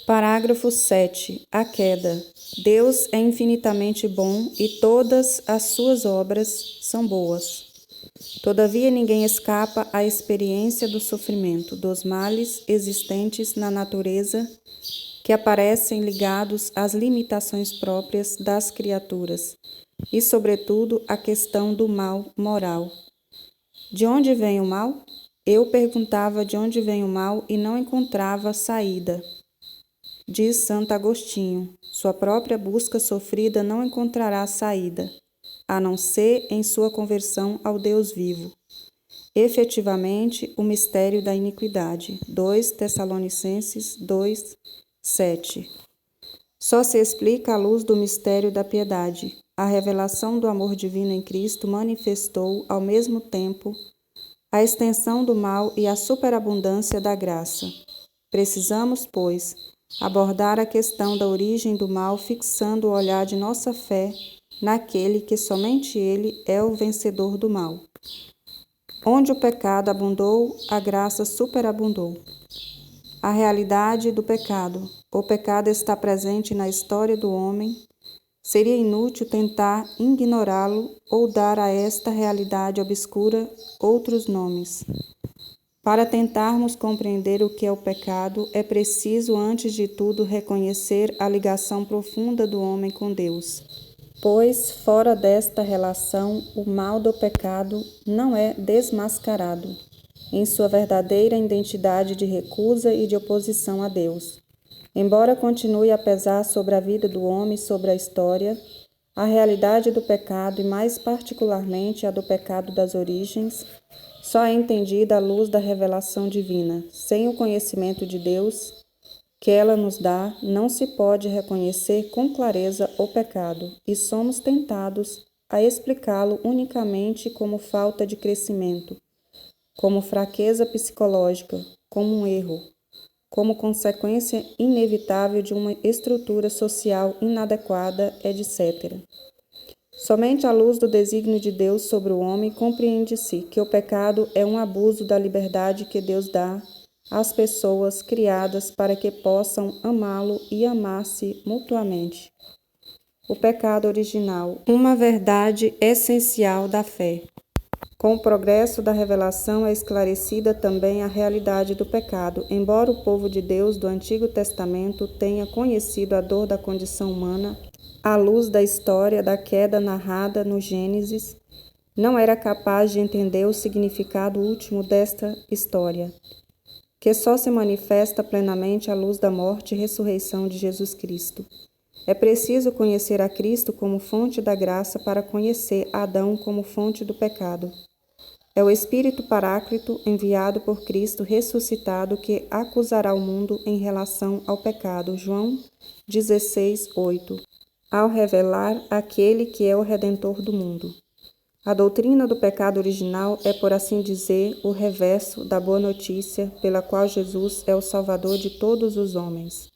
Parágrafo 7. A queda. Deus é infinitamente bom e todas as suas obras são boas. Todavia, ninguém escapa à experiência do sofrimento, dos males existentes na natureza que aparecem ligados às limitações próprias das criaturas e, sobretudo, à questão do mal moral. De onde vem o mal? Eu perguntava de onde vem o mal e não encontrava saída. Diz Santo Agostinho, sua própria busca sofrida não encontrará saída, a não ser em sua conversão ao Deus vivo. Efetivamente, o mistério da iniquidade. 2 Tessalonicenses 2, 7. Só se explica à luz do mistério da piedade. A revelação do amor divino em Cristo manifestou, ao mesmo tempo, a extensão do mal e a superabundância da graça. Precisamos, pois, abordar a questão da origem do mal, fixando o olhar de nossa fé naquele que somente ele é o vencedor do mal. Onde o pecado abundou, a graça superabundou. A realidade do pecado. O pecado está presente na história do homem. Seria inútil tentar ignorá-lo ou dar a esta realidade obscura outros nomes. Para tentarmos compreender o que é o pecado, é preciso, antes de tudo, reconhecer a ligação profunda do homem com Deus. Pois, fora desta relação, o mal do pecado não é desmascarado em sua verdadeira identidade de recusa e de oposição a Deus. Embora continue a pesar sobre a vida do homem e sobre a história, a realidade do pecado, e mais particularmente a do pecado das origens, só é entendida à luz da revelação divina. Sem o conhecimento de Deus que ela nos dá, não se pode reconhecer com clareza o pecado, e somos tentados a explicá-lo unicamente como falta de crescimento, como fraqueza psicológica, como um erro, como consequência inevitável de uma estrutura social inadequada, etc. Somente à luz do desígnio de Deus sobre o homem compreende-se que o pecado é um abuso da liberdade que Deus dá às pessoas criadas para que possam amá-lo e amar-se mutuamente. O pecado original, uma verdade essencial da fé. Com o progresso da revelação é esclarecida também a realidade do pecado. Embora o povo de Deus do Antigo Testamento tenha conhecido a dor da condição humana, à luz da história da queda narrada no Gênesis, não era capaz de entender o significado último desta história, que só se manifesta plenamente à luz da morte e ressurreição de Jesus Cristo. É preciso conhecer a Cristo como fonte da graça para conhecer Adão como fonte do pecado. É o Espírito Paráclito, enviado por Cristo ressuscitado, que acusará o mundo em relação ao pecado. João 16, 8. Ao revelar aquele que é o Redentor do mundo. A doutrina do pecado original é, por assim dizer, o reverso da boa notícia pela qual Jesus é o Salvador de todos os homens,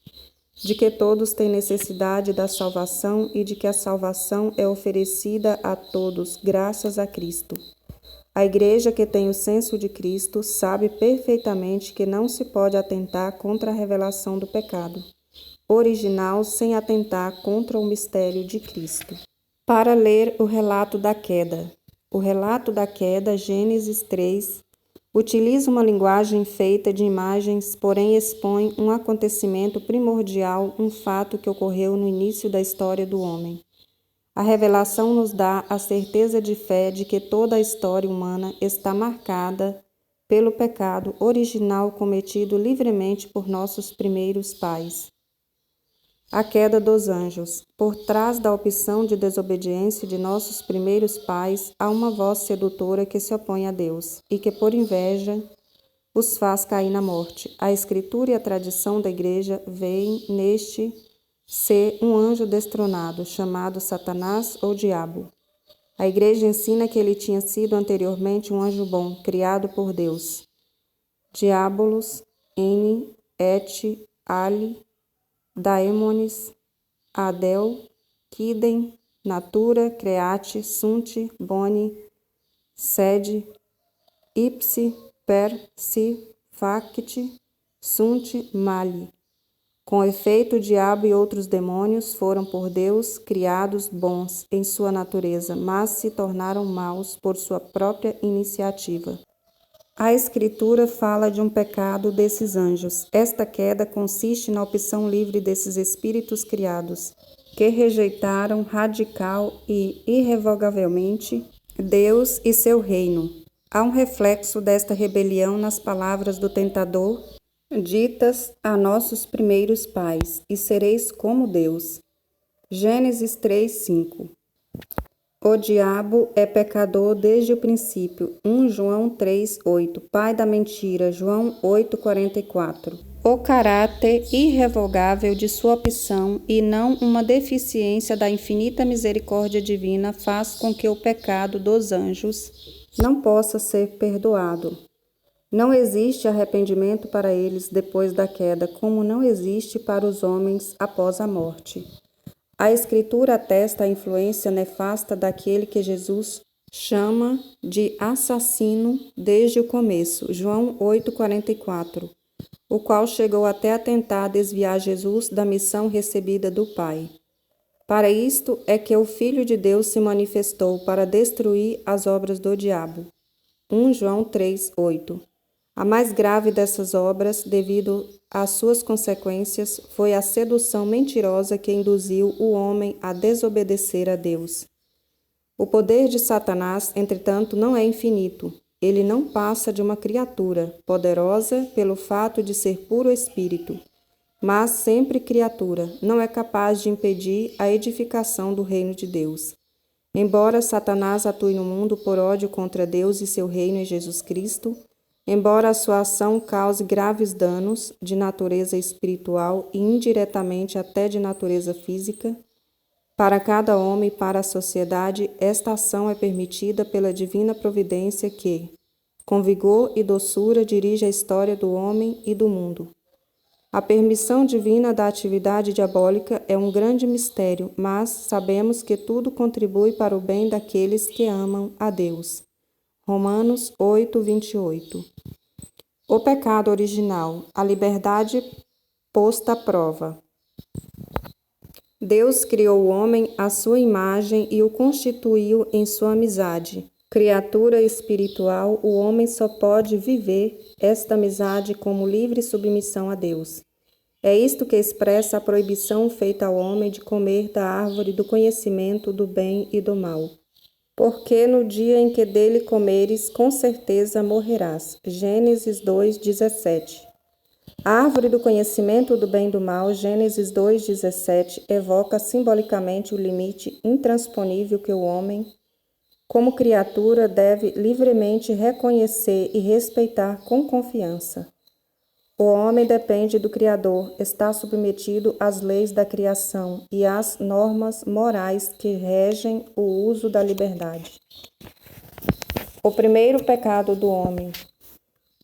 de que todos têm necessidade da salvação e de que a salvação é oferecida a todos graças a Cristo. A Igreja que tem o senso de Cristo sabe perfeitamente que não se pode atentar contra a revelação do pecado original sem atentar contra o mistério de Cristo. Para ler o relato da queda. O relato da queda, Gênesis 3, utiliza uma linguagem feita de imagens, porém expõe um acontecimento primordial, um fato que ocorreu no início da história do homem. A revelação nos dá a certeza de fé de que toda a história humana está marcada pelo pecado original cometido livremente por nossos primeiros pais. A queda dos anjos. Por trás da opção de desobediência de nossos primeiros pais, há uma voz sedutora que se opõe a Deus e que, por inveja, os faz cair na morte. A Escritura e a tradição da Igreja veem neste ser um anjo destronado, chamado Satanás ou Diabo. A Igreja ensina que ele tinha sido anteriormente um anjo bom, criado por Deus. Diabolos, N, Et, Ali, Daemones, Adel, Quidem, Natura, Create, Sunt, Boni, Sed, Ipsi, Per, Si, Facti, Sunt, Mali. Com efeito, o diabo e outros demônios foram por Deus criados bons em sua natureza, mas se tornaram maus por sua própria iniciativa. A Escritura fala de um pecado desses anjos. Esta queda consiste na opção livre desses espíritos criados, que rejeitaram radical e irrevogavelmente Deus e seu reino. Há um reflexo desta rebelião nas palavras do tentador, ditas a nossos primeiros pais: e sereis como Deus. Gênesis 3:5. O diabo é pecador desde o princípio. 1 João 3:8. Pai da mentira. João 8:44. O caráter irrevogável de sua opção e não uma deficiência da infinita misericórdia divina faz com que o pecado dos anjos não possa ser perdoado. Não existe arrependimento para eles depois da queda, como não existe para os homens após a morte. A Escritura atesta a influência nefasta daquele que Jesus chama de assassino desde o começo, João 8:44, o qual chegou até a tentar desviar Jesus da missão recebida do Pai. Para isto é que o Filho de Deus se manifestou, para destruir as obras do diabo. 1 João 3:8. A mais grave dessas obras, devido às suas consequências, foi a sedução mentirosa que induziu o homem a desobedecer a Deus. O poder de Satanás, entretanto, não é infinito. Ele não passa de uma criatura, poderosa pelo fato de ser puro espírito, mas sempre criatura, não é capaz de impedir a edificação do reino de Deus. Embora Satanás atue no mundo por ódio contra Deus e seu reino em Jesus Cristo, embora a sua ação cause graves danos de natureza espiritual e indiretamente até de natureza física, para cada homem e para a sociedade, esta ação é permitida pela divina providência que, com vigor e doçura, dirige a história do homem e do mundo. A permissão divina da atividade diabólica é um grande mistério, mas sabemos que tudo contribui para o bem daqueles que amam a Deus. Romanos 8:28. O pecado original, a liberdade posta à prova. Deus criou o homem à sua imagem e o constituiu em sua amizade. Criatura espiritual, o homem só pode viver esta amizade como livre submissão a Deus. É isto que expressa a proibição feita ao homem de comer da árvore do conhecimento do bem e do mal. Porque no dia em que dele comeres, com certeza morrerás. Gênesis 2:17. A árvore do conhecimento do bem e do mal, Gênesis 2:17, evoca simbolicamente o limite intransponível que o homem, como criatura, deve livremente reconhecer e respeitar com confiança. O homem depende do Criador, está submetido às leis da criação e às normas morais que regem o uso da liberdade. O primeiro pecado do homem.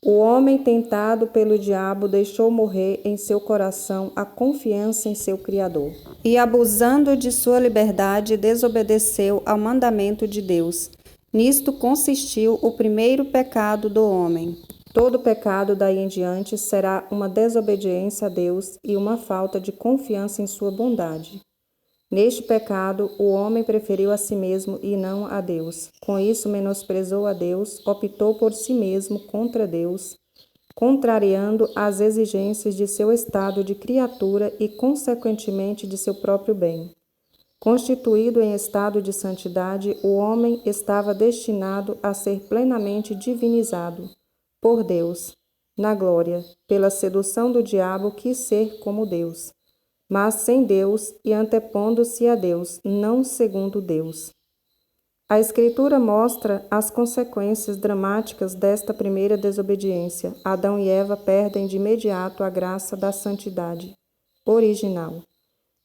O homem tentado pelo diabo deixou morrer em seu coração a confiança em seu Criador. E abusando de sua liberdade, desobedeceu ao mandamento de Deus. Nisto consistiu o primeiro pecado do homem. Todo pecado daí em diante será uma desobediência a Deus e uma falta de confiança em sua bondade. Neste pecado, o homem preferiu a si mesmo e não a Deus. Com isso, menosprezou a Deus, optou por si mesmo contra Deus, contrariando as exigências de seu estado de criatura e, consequentemente, de seu próprio bem. Constituído em estado de santidade, o homem estava destinado a ser plenamente divinizado por Deus, na glória. Pela sedução do diabo, quis ser como Deus, mas sem Deus e antepondo-se a Deus, não segundo Deus. A Escritura mostra as consequências dramáticas desta primeira desobediência. Adão e Eva perdem de imediato a graça da santidade original.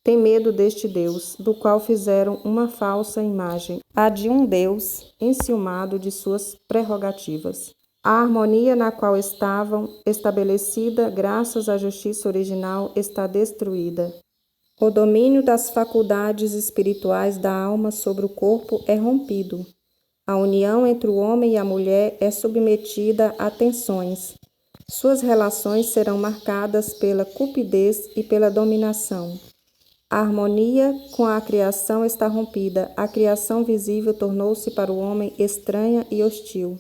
Tem medo deste Deus, do qual fizeram uma falsa imagem, a de um Deus enciumado de suas prerrogativas. A harmonia na qual estavam estabelecida, graças à justiça original, está destruída. O domínio das faculdades espirituais da alma sobre o corpo é rompido. A união entre o homem e a mulher é submetida a tensões. Suas relações serão marcadas pela cupidez e pela dominação. A harmonia com a criação está rompida. A criação visível tornou-se para o homem estranha e hostil.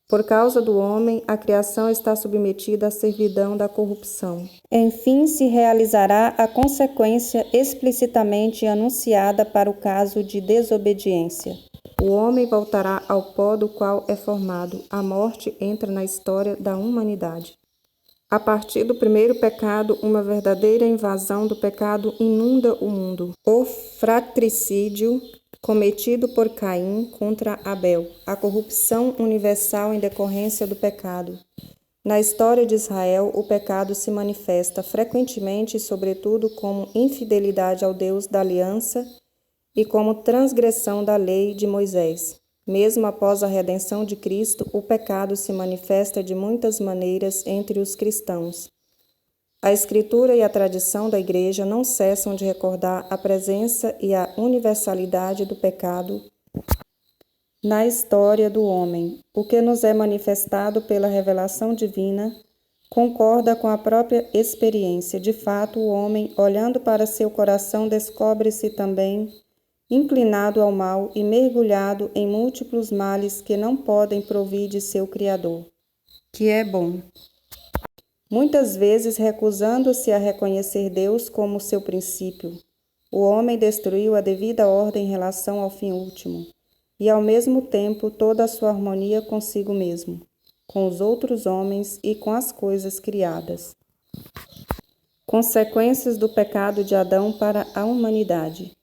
Por causa do homem, a criação está submetida à servidão da corrupção. Enfim, se realizará a consequência explicitamente anunciada para o caso de desobediência. O homem voltará ao pó do qual é formado. A morte entra na história da humanidade. A partir do primeiro pecado, uma verdadeira invasão do pecado inunda o mundo. O fratricídio cometido por Caim contra Abel, a corrupção universal em decorrência do pecado. Na história de Israel, o pecado se manifesta frequentemente, sobretudo, como infidelidade ao Deus da aliança e como transgressão da lei de Moisés. Mesmo após a redenção de Cristo, o pecado se manifesta de muitas maneiras entre os cristãos. A Escritura e a tradição da Igreja não cessam de recordar a presença e a universalidade do pecado na história do homem. O que nos é manifestado pela revelação divina concorda com a própria experiência. De fato, o homem, olhando para seu coração, descobre-se também inclinado ao mal e mergulhado em múltiplos males que não podem provir de seu Criador, que é bom. Muitas vezes, recusando-se a reconhecer Deus como seu princípio, o homem destruiu a devida ordem em relação ao fim último, e ao mesmo tempo toda a sua harmonia consigo mesmo, com os outros homens e com as coisas criadas. Consequências do pecado de Adão para a humanidade.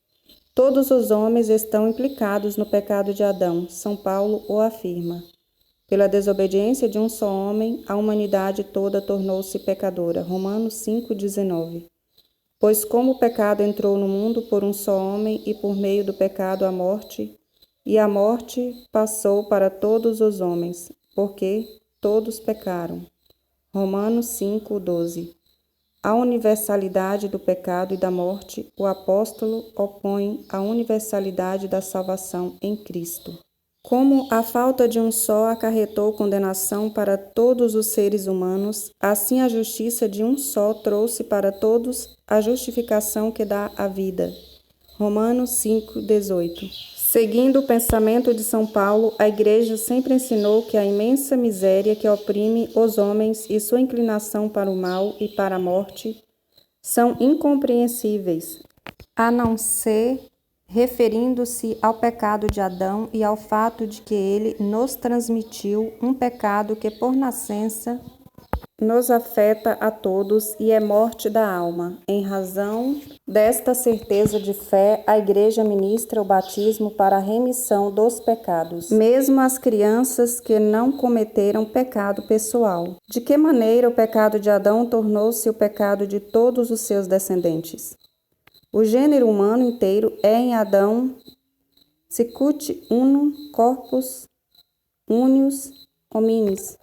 Todos os homens estão implicados no pecado de Adão, São Paulo o afirma. Pela desobediência de um só homem, a humanidade toda tornou-se pecadora. Romanos 5,19. Pois como o pecado entrou no mundo por um só homem e por meio do pecado a morte, e a morte passou para todos os homens, porque todos pecaram. Romanos 5,12. A universalidade do pecado e da morte, o apóstolo opõe à universalidade da salvação em Cristo. Como a falta de um só acarretou condenação para todos os seres humanos, assim a justiça de um só trouxe para todos a justificação que dá a vida. Romanos 5,18. Seguindo o pensamento de São Paulo, a Igreja sempre ensinou que a imensa miséria que oprime os homens e sua inclinação para o mal e para a morte são incompreensíveis, a não ser referindo-se ao pecado de Adão e ao fato de que ele nos transmitiu um pecado que, por nascença, nos afeta a todos e é morte da alma. Em razão desta certeza de fé, a Igreja ministra o batismo para a remissão dos pecados, mesmo as crianças que não cometeram pecado pessoal. De que maneira o pecado de Adão tornou-se o pecado de todos os seus descendentes? O gênero humano inteiro é em Adão sicut unum corpus unius hominis,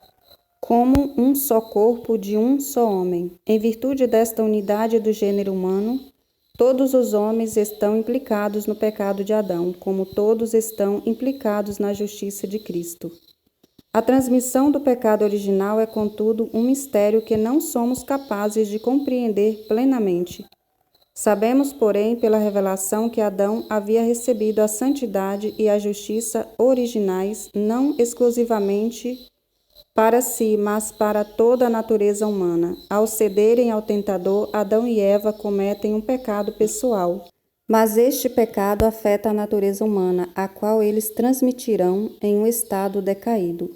como um só corpo de um só homem. Em virtude desta unidade do gênero humano, todos os homens estão implicados no pecado de Adão, como todos estão implicados na justiça de Cristo. A transmissão do pecado original é, contudo, um mistério que não somos capazes de compreender plenamente. Sabemos, porém, pela revelação que Adão havia recebido a santidade e a justiça originais, não exclusivamente para si, mas para toda a natureza humana. Ao cederem ao tentador, Adão e Eva cometem um pecado pessoal, mas este pecado afeta a natureza humana, a qual eles transmitirão em um estado decaído.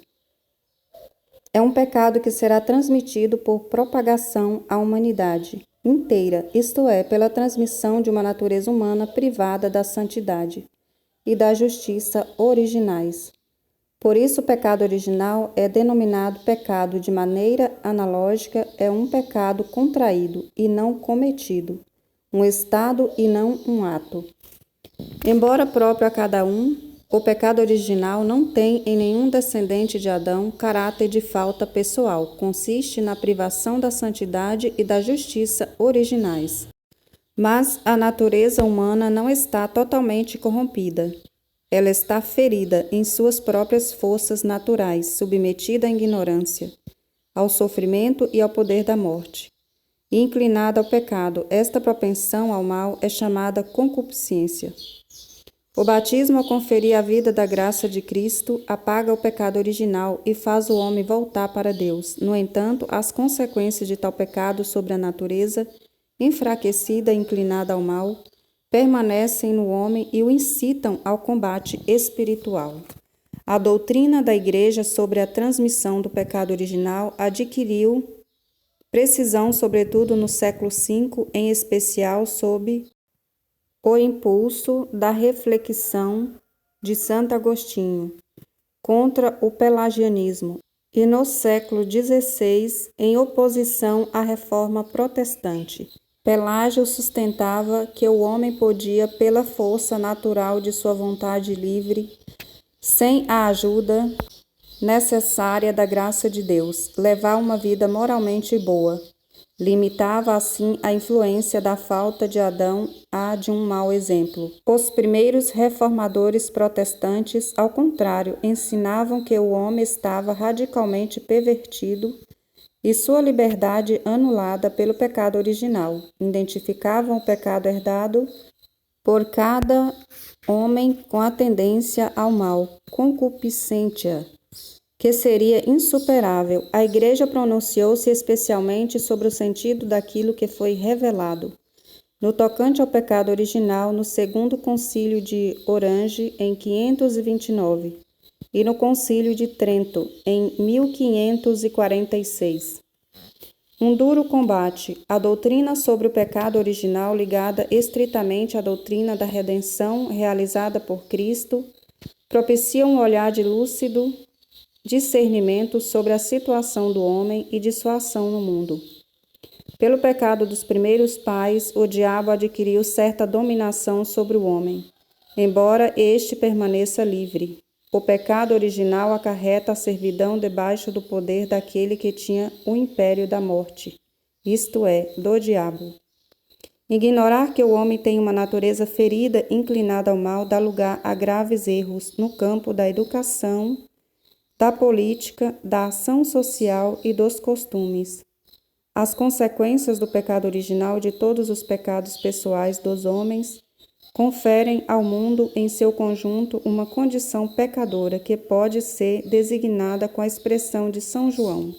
É um pecado que será transmitido por propagação à humanidade inteira, isto é, pela transmissão de uma natureza humana privada da santidade e da justiça originais. Por isso, o pecado original é denominado pecado de maneira analógica, é um pecado contraído e não cometido, um estado e não um ato. Embora próprio a cada um, o pecado original não tem em nenhum descendente de Adão caráter de falta pessoal, consiste na privação da santidade e da justiça originais. Mas a natureza humana não está totalmente corrompida. Ela está ferida em suas próprias forças naturais, submetida à ignorância. ao sofrimento e ao poder da morte. E inclinada ao pecado, esta propensão ao mal é chamada concupiscência. O batismo, ao conferir a vida da graça de Cristo, apaga o pecado original e faz o homem voltar para Deus. No entanto, as consequências de tal pecado sobre a natureza, enfraquecida e inclinada ao mal, permanecem no homem e o incitam ao combate espiritual. A doutrina da Igreja sobre a transmissão do pecado original adquiriu precisão, sobretudo no século V, em especial sob o impulso da reflexão de Santo Agostinho contra o pelagianismo e no século XVI, em oposição à reforma protestante. Pelágio sustentava que o homem podia, pela força natural de sua vontade livre, sem a ajuda necessária da graça de Deus, levar uma vida moralmente boa. Limitava assim a influência da falta de Adão à de um mau exemplo. Os primeiros reformadores protestantes, ao contrário, ensinavam que o homem estava radicalmente pervertido e sua liberdade anulada pelo pecado original. Identificavam o pecado herdado por cada homem com a tendência ao mal, concupiscência, que seria insuperável. A Igreja pronunciou-se especialmente sobre o sentido daquilo que foi revelado. No tocante ao pecado original, no segundo concílio de Orange, em 529, e no concílio de Trento, em 1546. Um duro combate. A doutrina sobre o pecado original, ligada estritamente à doutrina da redenção realizada por Cristo, propicia um olhar de lúcido discernimento sobre a situação do homem e de sua ação no mundo. Pelo pecado dos primeiros pais, o diabo adquiriu certa dominação sobre o homem, embora este permaneça livre. O pecado original acarreta a servidão debaixo do poder daquele que tinha o império da morte, isto é, do diabo. Ignorar que o homem tem uma natureza ferida, inclinada ao mal, dá lugar a graves erros no campo da educação, da política, da ação social e dos costumes. As consequências do pecado original de todos os pecados pessoais dos homens conferem ao mundo em seu conjunto uma condição pecadora que pode ser designada com a expressão de São João.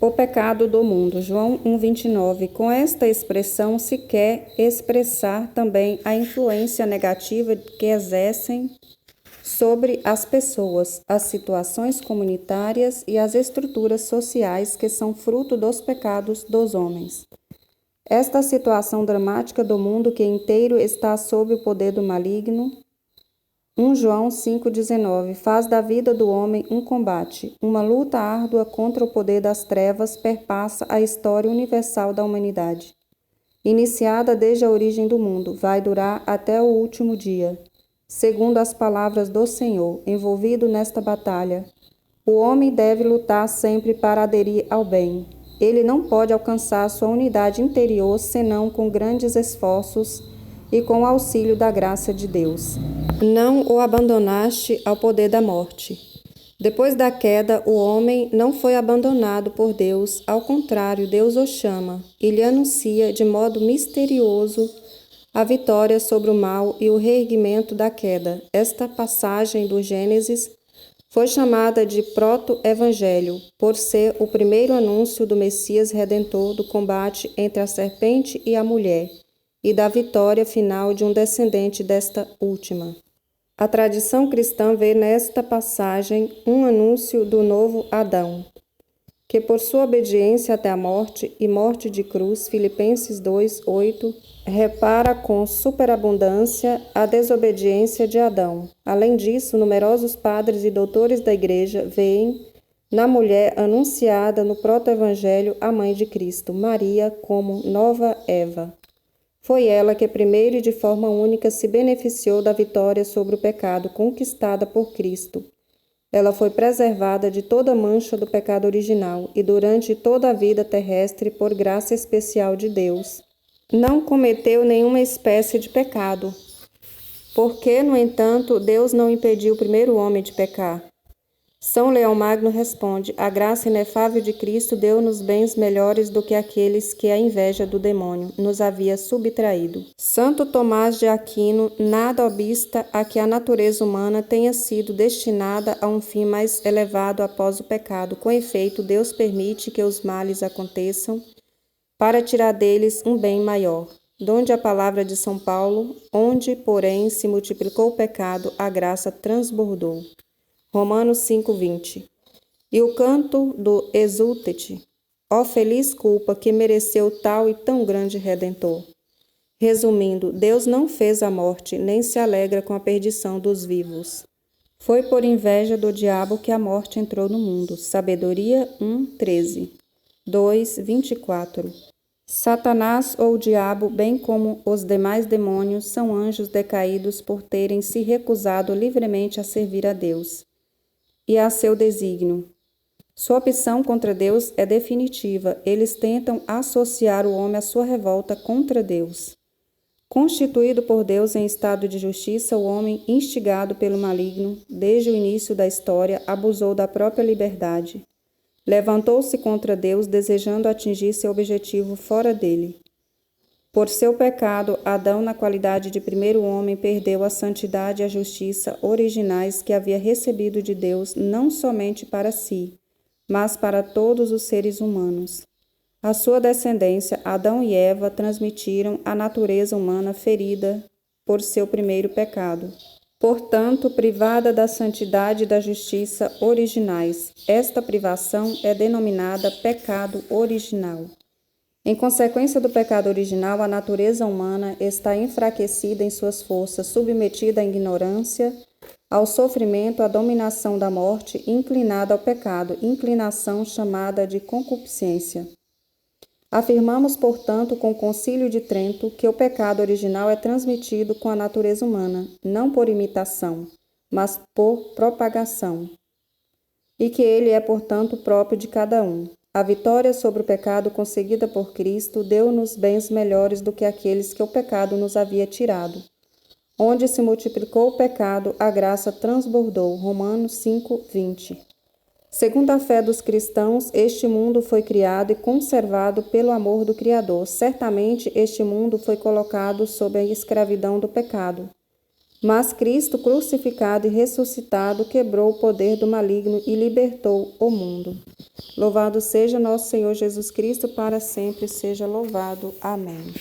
O pecado do mundo, João 1,29. Com esta expressão se quer expressar também a influência negativa que exercem sobre as pessoas, as situações comunitárias e as estruturas sociais que são fruto dos pecados dos homens. Esta situação dramática do mundo que inteiro está sob o poder do maligno, 1 João 5,19, faz da vida do homem um combate. Uma luta árdua contra o poder das trevas perpassa a história universal da humanidade. Iniciada desde a origem do mundo, vai durar até o último dia. Segundo as palavras do Senhor, envolvido nesta batalha, o homem deve lutar sempre para aderir ao bem. Ele não pode alcançar sua unidade interior senão com grandes esforços e com o auxílio da graça de Deus. Não o abandonaste ao poder da morte. Depois da queda, o homem não foi abandonado por Deus, ao contrário, Deus o chama e lhe anuncia de modo misterioso a vitória sobre o mal e o reerguimento da queda. Esta passagem do Gênesis foi chamada de proto-evangelho, por ser o primeiro anúncio do Messias Redentor, do combate entre a serpente e a mulher, e da vitória final de um descendente desta última. A tradição cristã vê nesta passagem um anúncio do novo Adão, que por sua obediência até a morte e morte de cruz, Filipenses 2:8, repara com superabundância a desobediência de Adão. Além disso, numerosos padres e doutores da Igreja veem na mulher anunciada no proto-evangelho a mãe de Cristo, Maria, como nova Eva. Foi ela que primeiro e de forma única se beneficiou da vitória sobre o pecado conquistada por Cristo. Ela foi preservada de toda mancha do pecado original e durante toda a vida terrestre, por graça especial de Deus, não cometeu nenhuma espécie de pecado. Porque, no entanto, Deus não impediu o primeiro homem de pecar. São Leão Magno responde: a graça inefável de Cristo deu-nos bens melhores do que aqueles que a inveja do demônio nos havia subtraído. Santo Tomás de Aquino nada obsta a que a natureza humana tenha sido destinada a um fim mais elevado após o pecado. Com efeito, Deus permite que os males aconteçam para tirar deles um bem maior. Donde a palavra de São Paulo, onde, porém, se multiplicou o pecado, a graça transbordou. Romanos 5:20. E o canto do Exultet, ó feliz culpa que mereceu tal e tão grande Redentor. Resumindo, Deus não fez a morte, nem se alegra com a perdição dos vivos. Foi por inveja do diabo que a morte entrou no mundo. Sabedoria 1:13. 2:24. Satanás ou o diabo, bem como os demais demônios, são anjos decaídos por terem se recusado livremente a servir a Deus e a seu desígnio. Sua opção contra Deus é definitiva. Eles tentam associar o homem à sua revolta contra Deus. Constituído por Deus em estado de justiça, o homem, instigado pelo maligno, desde o início da história, abusou da própria liberdade. Levantou-se contra Deus, desejando atingir seu objetivo fora dele. Por seu pecado, Adão, na qualidade de primeiro homem, perdeu a santidade e a justiça originais que havia recebido de Deus não somente para si, mas para todos os seres humanos. A sua descendência, Adão e Eva, transmitiram a natureza humana ferida por seu primeiro pecado. Portanto, privada da santidade e da justiça originais, esta privação é denominada pecado original. Em consequência do pecado original, a natureza humana está enfraquecida em suas forças, submetida à ignorância, ao sofrimento, à dominação da morte, inclinada ao pecado, inclinação chamada de concupiscência. Afirmamos, portanto, com o Concílio de Trento, que o pecado original é transmitido com a natureza humana, não por imitação, mas por propagação, e que ele é, portanto, próprio de cada um. A vitória sobre o pecado conseguida por Cristo deu-nos bens melhores do que aqueles que o pecado nos havia tirado. Onde se multiplicou o pecado, a graça transbordou. Romanos 5:20. Segundo a fé dos cristãos, este mundo foi criado e conservado pelo amor do Criador. Certamente este mundo foi colocado sob a escravidão do pecado. Mas Cristo, crucificado e ressuscitado, quebrou o poder do maligno e libertou o mundo. Louvado seja nosso Senhor Jesus Cristo, para sempre seja louvado. Amém.